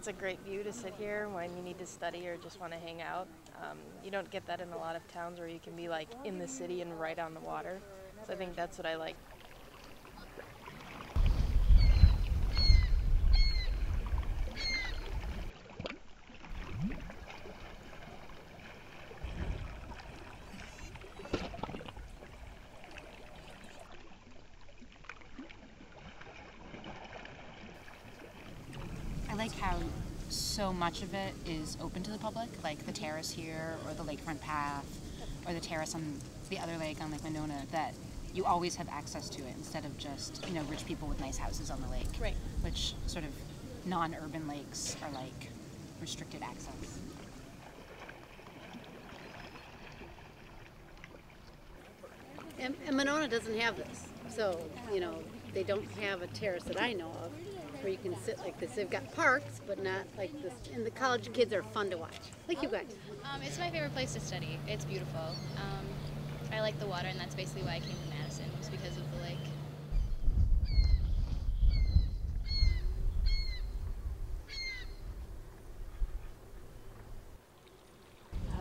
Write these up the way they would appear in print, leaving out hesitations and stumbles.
it's a great view to sit here when you need to study or just want to hang out. You don't get that in a lot of towns where you can be like in the city and right on the water. So I think that's what I like. I like how so much of it is open to the public, like the terrace here, or the lakefront path, or the terrace on the other lake on Lake Monona, that you always have access to it instead of just, rich people with nice houses on the lake. Right. Which sort of non-urban lakes are like restricted access. And Monona doesn't have this. So, they don't have a terrace that I know of where you can sit like this. They've got parks, but not like this. And the college kids are fun to watch, like you guys. It's my favorite place to study. It's beautiful. I like the water, and that's basically why I came to Madison, was because of the lake.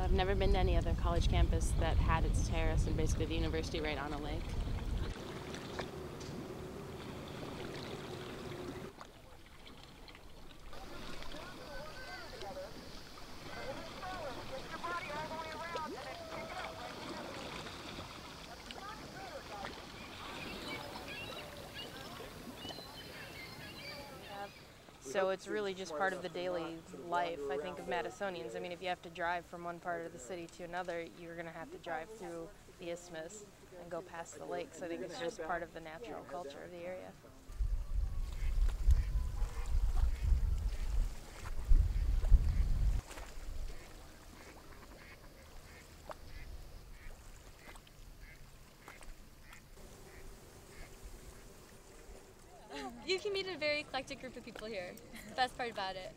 I've never been to any other college campus that had its terrace and basically the university right on a lake. So it's really just part of the daily life, I think, of Madisonians. I mean, if you have to drive from one part of the city to another, you're going to have to drive through the isthmus and go past the lake. So I think it's just part of the natural culture of the area. You can meet a very eclectic group of people here. The best part about it.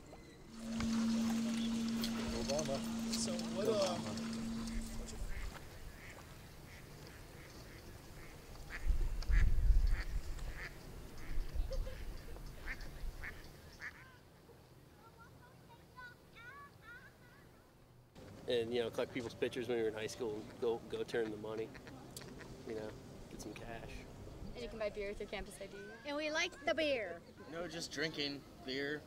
Obama. So what And collect people's pictures when we were in high school and go turn the money, get some cash. And you can buy beer with your campus ID. And we like the beer. No, just drinking beer.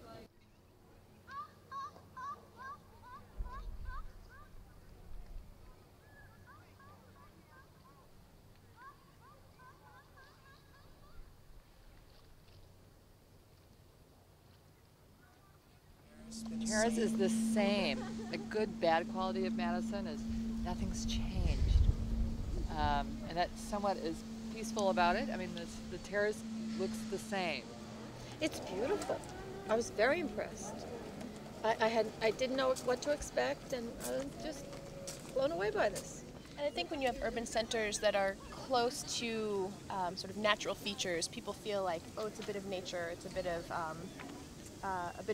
Terrace is the same. The good, bad quality of Madison is nothing's changed. And that somewhat is peaceful about it. I mean, the terrace looks the same. It's beautiful. I was very impressed. I didn't know what to expect, and I was just blown away by this. And I think when you have urban centers that are close to sort of natural features, people feel like, oh, it's a bit of nature, it's a bit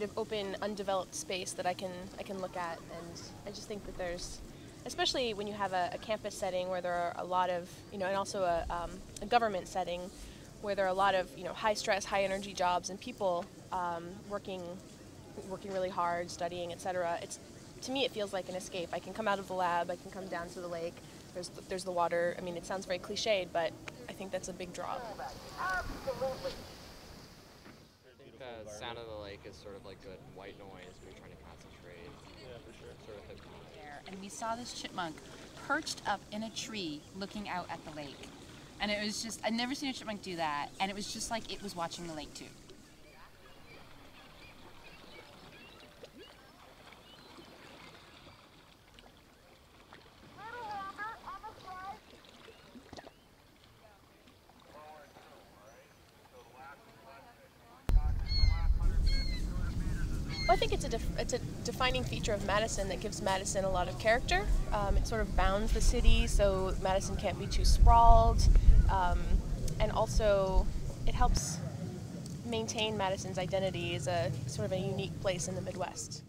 of open, undeveloped space that I can look at, and I just think that there's, especially when you have a campus setting where there are a lot of, and also a government setting where there are a lot of, high stress, high energy jobs and people working really hard, studying, etc. To me, it feels like an escape. I can come out of the lab, I can come down to the lake. There's the water. I mean, it sounds very cliched, but I think that's a big draw. Absolutely. The sound of the lake is sort of like good white noise when you're trying to concentrate. Yeah, for sure. Sort of hypnotic. And we saw this chipmunk perched up in a tree looking out at the lake. And it was just, I'd never seen a chipmunk do that, and it was just like it was watching the lake too. Well, I think it's a defining feature of Madison that gives Madison a lot of character. It sort of bounds the city, so Madison can't be too sprawled, and also it helps maintain Madison's identity as a sort of a unique place in the Midwest.